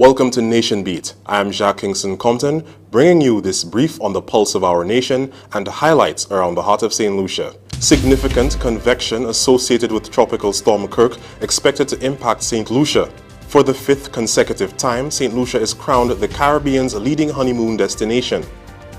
Welcome to Nation Beat. I am Jacques Kingston Compton, bringing you this brief on the pulse of our nation and highlights around the heart of St. Lucia. Significant convection associated with Tropical Storm Kirk expected to impact St. Lucia. For the fifth consecutive time, St. Lucia is crowned the Caribbean's leading honeymoon destination.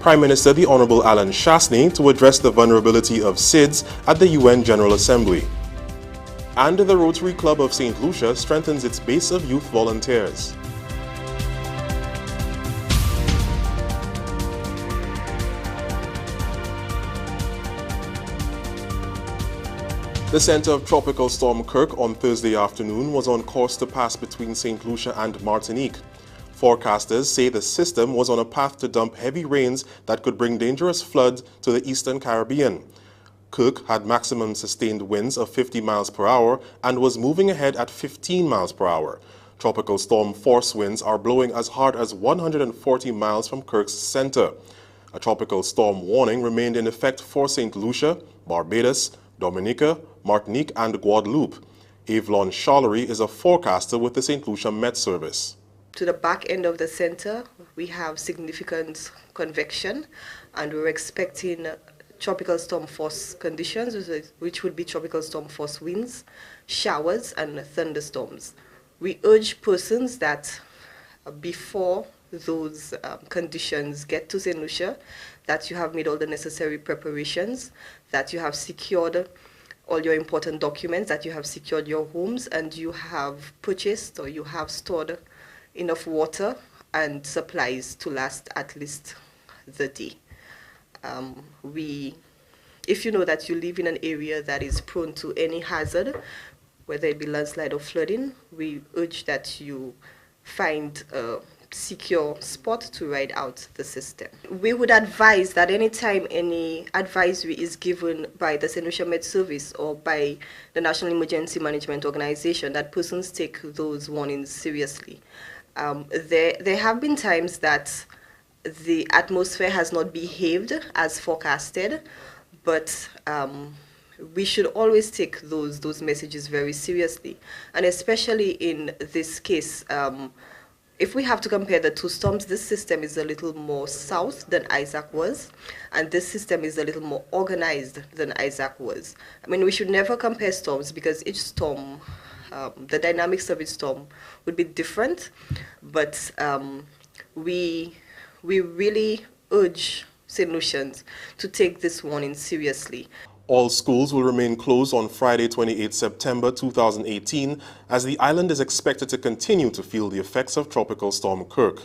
Prime Minister the Honourable Allen Chastanet to address the vulnerability of SIDS at the UN General Assembly. And the Rotary Club of St. Lucia strengthens its base of youth volunteers. The center of Tropical Storm Kirk on Thursday afternoon was on course to pass between St. Lucia and Martinique. Forecasters say the system was on a path to dump heavy rains that could bring dangerous floods to the eastern Caribbean. Kirk had maximum sustained winds of 50 miles per hour and was moving ahead at 15 miles per hour. Tropical storm force winds are blowing as hard as 140 miles from Kirk's center. A tropical storm warning remained in effect for St. Lucia, Barbados, Dominica, Martinique and Guadeloupe. Avalon Charlery is a forecaster with the St. Lucia Met Service. To the back end of the center, we have significant convection, and we're expecting tropical storm force conditions, which would be tropical storm force winds, showers and thunderstorms. We urge persons that before those conditions get to St. Lucia, that you have made all the necessary preparations, that you have secured all your important documents, that you have secured your homes, and you have purchased or you have stored enough water and supplies to last at least the day. If you know that you live in an area that is prone to any hazard, whether it be landslide or flooding, we urge that you find a secure spot to ride out the system. We would advise that anytime any advisory is given by the St. Lucia Med Service or by the National Emergency Management Organization, that persons take those warnings seriously. There have been times that the atmosphere has not behaved as forecasted, but we should always take those messages very seriously. And especially in this case, if we have to compare the two storms, this system is a little more south than Isaac was, and this system is a little more organized than Isaac was. I mean, we should never compare storms because each storm, the dynamics of each storm would be different, but we really urge St. Lucians to take this warning seriously. All schools will remain closed on Friday, 28 September 2018, as the island is expected to continue to feel the effects of Tropical Storm Kirk.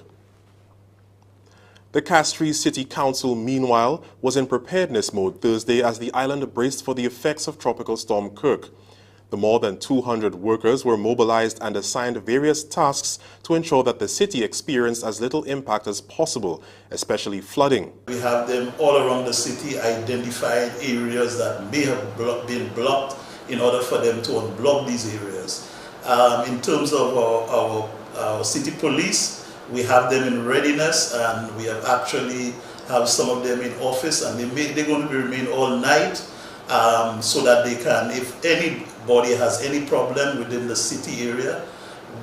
The Castries City Council, meanwhile, was in preparedness mode Thursday as the island braced for the effects of Tropical Storm Kirk. The more than 200 workers were mobilized and assigned various tasks to ensure that the city experienced as little impact as possible, especially flooding. We have them all around the city, identified areas that may have been blocked in order for them to unblock these areas. In terms of our city police, we have them in readiness, and we have actually have some of them in office, and they're going to remain all night so that they can, if anybody has any problem within the city area,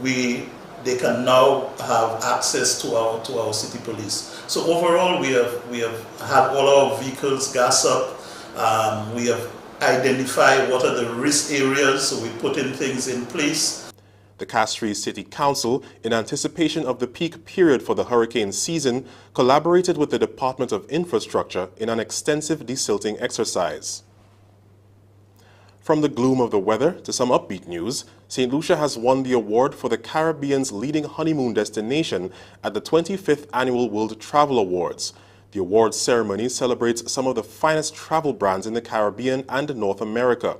they can now have access to our city police. So overall, we have had all our vehicles gas up. We have identified what are the risk areas, so we put in things in place. The Castries City Council, in anticipation of the peak period for the hurricane season, collaborated with the Department of Infrastructure in an extensive desilting exercise. From the gloom of the weather to some upbeat news, St. Lucia has won the award for the Caribbean's leading honeymoon destination at the 25th Annual World Travel Awards. The awards ceremony celebrates some of the finest travel brands in the Caribbean and North America.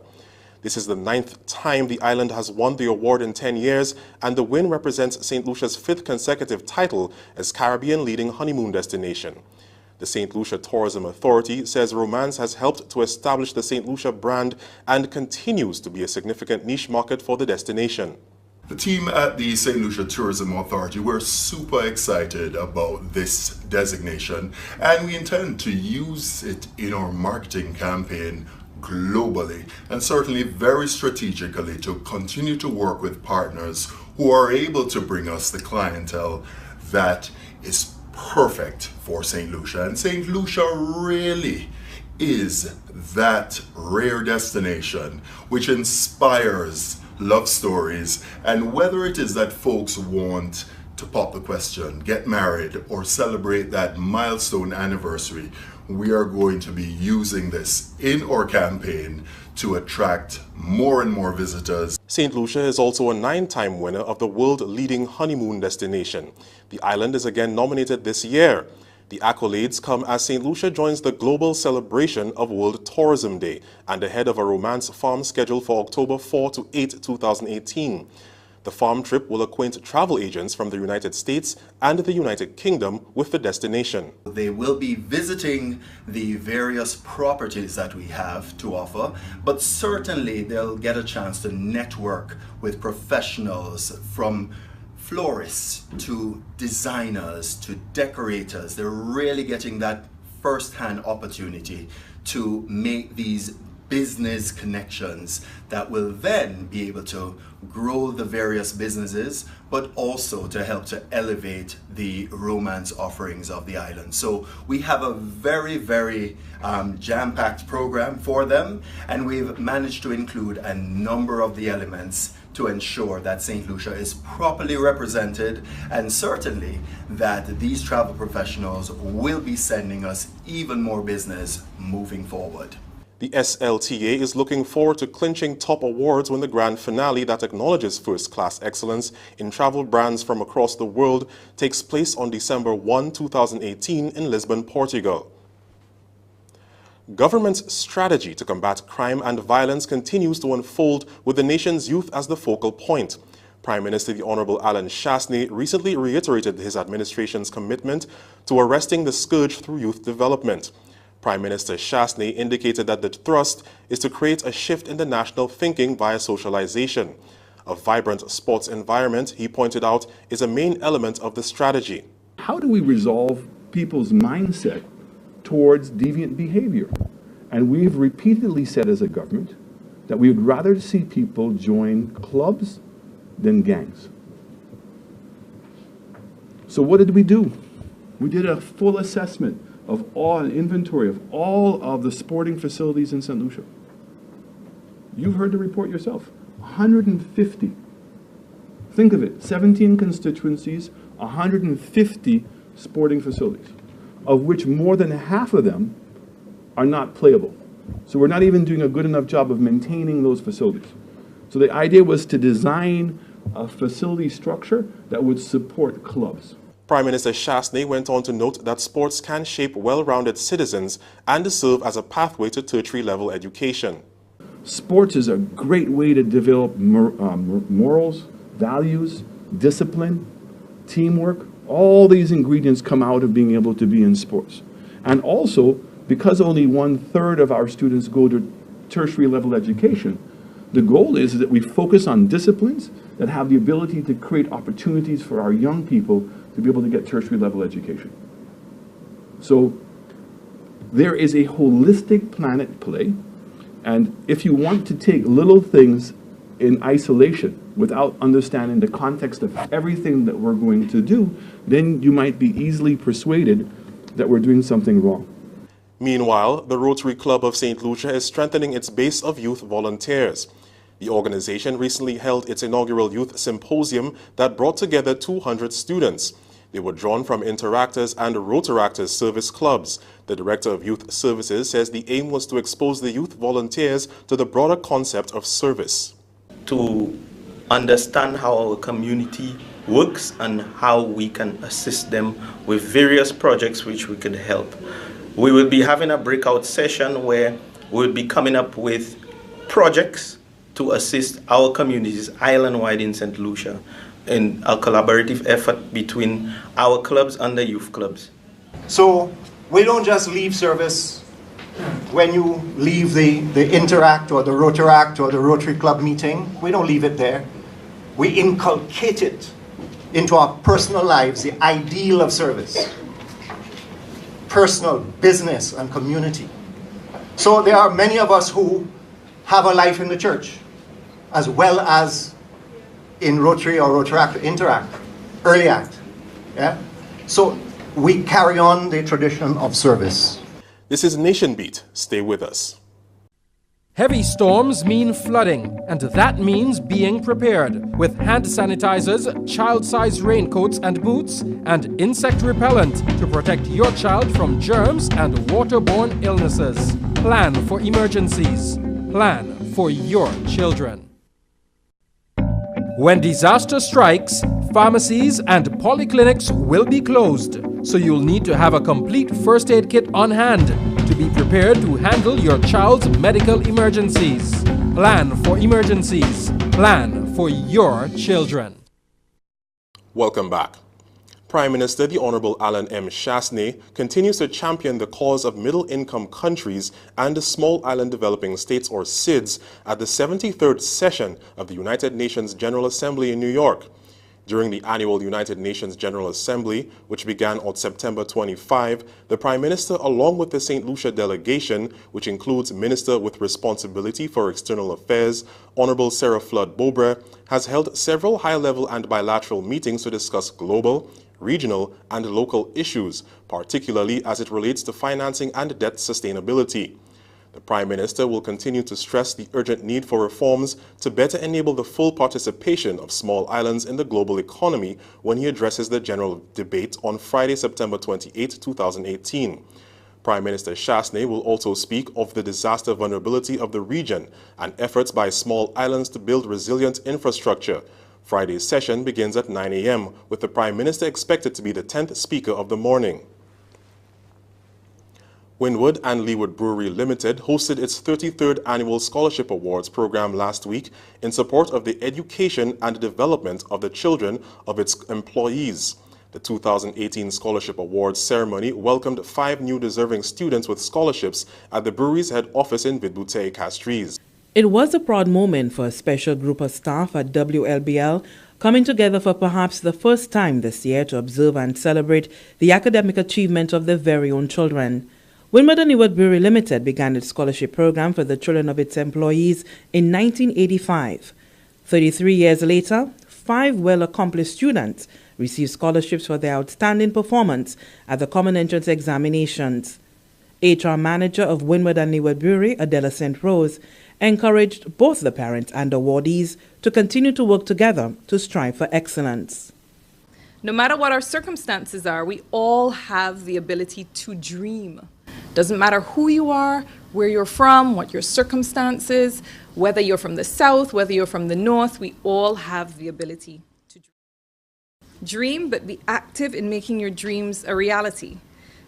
This is the 9th time the island has won the award in 10 years, and the win represents St. Lucia's 5th consecutive title as Caribbean leading honeymoon destination. The St. Lucia Tourism Authority says romance has helped to establish the St. Lucia brand and continues to be a significant niche market for the destination. The team at the St. Lucia Tourism Authority were super excited about this designation, and we intend to use it in our marketing campaign globally, and certainly very strategically to continue to work with partners who are able to bring us the clientele that is perfect for St. Lucia. And St. Lucia really is that rare destination which inspires love stories. And whether it is that folks want to pop the question, get married, or celebrate that milestone anniversary, we are going to be using this in our campaign to attract more and more visitors. St. Lucia is also a 9-time winner of the world leading honeymoon destination. The island is again nominated this year. The accolades come as St. Lucia joins the global celebration of World Tourism Day and ahead of a romance farm scheduled for October 4 to 8, 2018. The farm trip will acquaint travel agents from the United States and the United Kingdom with the destination. They will be visiting the various properties that we have to offer, but certainly they'll get a chance to network with professionals from florists to designers to decorators. They're really getting that first-hand opportunity to make these business connections that will then be able to grow the various businesses, but also to help to elevate the romance offerings of the island. So we have a very, very jam-packed program for them, and we've managed to include a number of the elements to ensure that St. Lucia is properly represented, and certainly that these travel professionals will be sending us even more business moving forward. The SLTA is looking forward to clinching top awards when the grand finale that acknowledges first-class excellence in travel brands from across the world takes place on December 1, 2018 in Lisbon, Portugal. Government's strategy to combat crime and violence continues to unfold with the nation's youth as the focal point. Prime Minister Honourable Allen Chastanet recently reiterated his administration's commitment to arresting the scourge through youth development. Prime Minister Chastanet indicated that the thrust is to create a shift in the national thinking via socialization. A vibrant sports environment, he pointed out, is a main element of the strategy. How do we resolve people's mindset towards deviant behavior? And we've repeatedly said as a government that we would rather see people join clubs than gangs. So what did we do? We did a full assessment of an inventory of all of the sporting facilities in St. Lucia. You've heard the report yourself. 150. Think of it, 17 constituencies, 150 sporting facilities, of which more than half of them are not playable. So we're not even doing a good enough job of maintaining those facilities. So the idea was to design a facility structure that would support clubs. Prime Minister Chastanet went on to note that sports can shape well-rounded citizens and serve as a pathway to tertiary-level education. Sports is a great way to develop morals, values, discipline, teamwork. All these ingredients come out of being able to be in sports. And also, because only 1/3 of our students go to tertiary-level education, the goal is that we focus on disciplines that have the ability to create opportunities for our young people to be able to get tertiary-level education. So there is a holistic plan at play, and if you want to take little things in isolation without understanding the context of everything that we're going to do, then you might be easily persuaded that we're doing something wrong. Meanwhile, the Rotary Club of St. Lucia is strengthening its base of youth volunteers. The organization recently held its inaugural youth symposium that brought together 200 students. They were drawn from Interactors and Rotaractors service clubs. The Director of Youth Services says the aim was to expose the youth volunteers to the broader concept of service. To understand how our community works and how we can assist them with various projects which we can help. We will be having a breakout session where we'll be coming up with projects to assist our communities island-wide in St. Lucia in a collaborative effort between our clubs and the youth clubs. So we don't just leave service when you leave the Interact or the Rotaract or the Rotary Club meeting. We don't leave it there. We inculcate it into our personal lives, the ideal of service. Personal, business, and community. So there are many of us who have a life in the church, as well as in Rotary or Rotaract interact, early act. Yeah? So we carry on the tradition of service. This is Nation Beat. Stay with us. Heavy storms mean flooding, and that means being prepared with hand sanitizers, child-sized raincoats and boots, and insect repellent to protect your child from germs and waterborne illnesses. Plan for emergencies. Plan for your children. When disaster strikes, pharmacies and polyclinics will be closed, so you'll need to have a complete first aid kit on hand to be prepared to handle your child's medical emergencies. Plan for emergencies. Plan for your children. Welcome back. Prime Minister the Honourable Allen M. Chastanet continues to champion the cause of middle-income countries and the Small Island Developing States, or SIDS, at the 73rd session of the United Nations General Assembly in New York. During the annual United Nations General Assembly, which began on September 25, the Prime Minister, along with the St. Lucia delegation, which includes Minister with Responsibility for External Affairs, Honourable Sarah Flood-Bobre, has held several high-level and bilateral meetings to discuss global, regional, and local issues, particularly as it relates to financing and debt sustainability. The Prime Minister will continue to stress the urgent need for reforms to better enable the full participation of small islands in the global economy when he addresses the general debate on Friday, September 28, 2018. Prime Minister Chastanet will also speak of the disaster vulnerability of the region and efforts by small islands to build resilient infrastructure. Friday's session begins at 9 a.m., with the Prime Minister expected to be the 10th speaker of the morning. Wynwood and Leeward Brewery Limited hosted its 33rd Annual Scholarship Awards program last week in support of the education and development of the children of its employees. The 2018 Scholarship Awards ceremony welcomed 5 new deserving students with scholarships at the brewery's head office in Vidbouteille-Castries. It was a proud moment for a special group of staff at WLBL coming together for perhaps the first time this year to observe and celebrate the academic achievement of their very own children. Wynwood and Leeward Brewery Limited began its scholarship program for the children of its employees in 1985. 33 years later, 5 well-accomplished students received scholarships for their outstanding performance at the Common Entrance Examinations. HR Manager of Wynwood and Leeward Brewery, Adela St. Rose, encouraged both the parents and awardees to continue to work together to strive for excellence. No matter what our circumstances are, we all have the ability to dream. Doesn't matter who you are, where you're from, what your circumstances, whether you're from the south, whether you're from the north, we all have the ability to dream, but be active in making your dreams a reality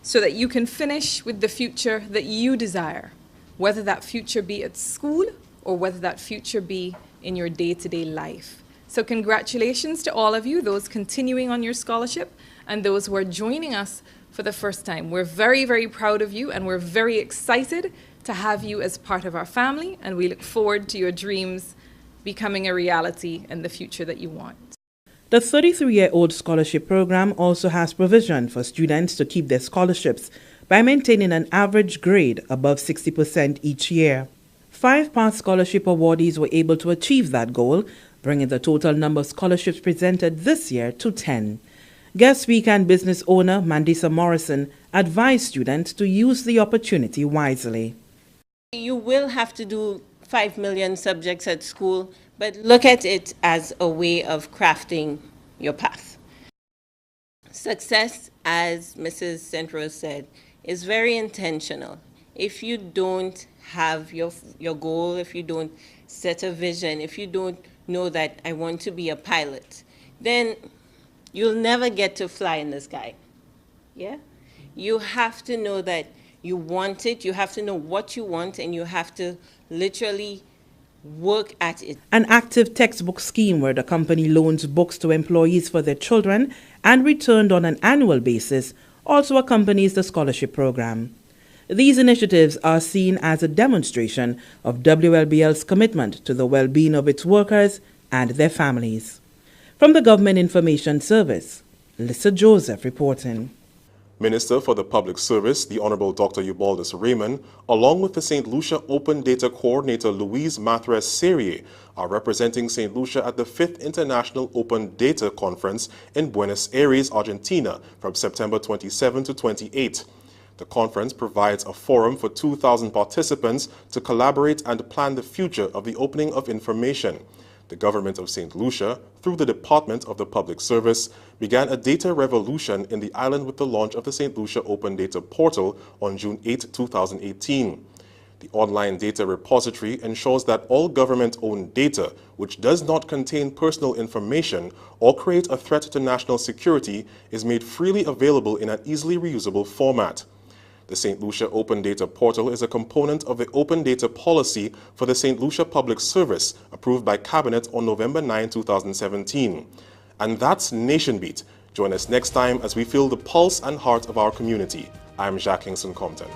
so that you can finish with the future that you desire, whether that future be at school or whether that future be in your day-to-day life. So congratulations to all of you, those continuing on your scholarship and those who are joining us for the first time. We're very, very proud of you, and we're very excited to have you as part of our family, and we look forward to your dreams becoming a reality in the future that you want. The 33-year-old scholarship program also has provision for students to keep their scholarships by maintaining an average grade above 60% each year. 5 past scholarship awardees were able to achieve that goal, bringing the total number of scholarships presented this year to 10. Guest speaker and business owner Mandisa Morrison advised students to use the opportunity wisely. You will have to do 5 million subjects at school, but look at it as a way of crafting your path. Success, as Mrs. St. Rose said, is very intentional. If you don't have your goal, if you don't set a vision, if you don't know that I want to be a pilot, then you'll never get to fly in the sky. Yeah? You have to know that you want it, you have to know what you want, and you have to literally work at it. An active textbook scheme where the company loans books to employees for their children and returned on an annual basis also accompanies the scholarship program. These initiatives are seen as a demonstration of WLBL's commitment to the well-being of its workers and their families. From the Government Information Service, Lisa Joseph reporting. Minister for the Public Service, the Honourable Dr. Ubaldus Raymond, along with the St. Lucia Open Data Coordinator Louise Matres-Serrier, are representing St. Lucia at the 5th International Open Data Conference in Buenos Aires, Argentina, from September 27 to 28. The conference provides a forum for 2,000 participants to collaborate and plan the future of the opening of information. The government of St. Lucia, through the Department of the Public Service, began a data revolution in the island with the launch of the St. Lucia Open Data Portal on June 8, 2018. The online data repository ensures that all government-owned data, which does not contain personal information or create a threat to national security, is made freely available in an easily reusable format. The St. Lucia Open Data Portal is a component of the Open Data Policy for the St. Lucia Public Service, approved by Cabinet on November 9, 2017. And that's Nation Beat. Join us next time as we feel the pulse and heart of our community. I'm Jacques Kingston Compton.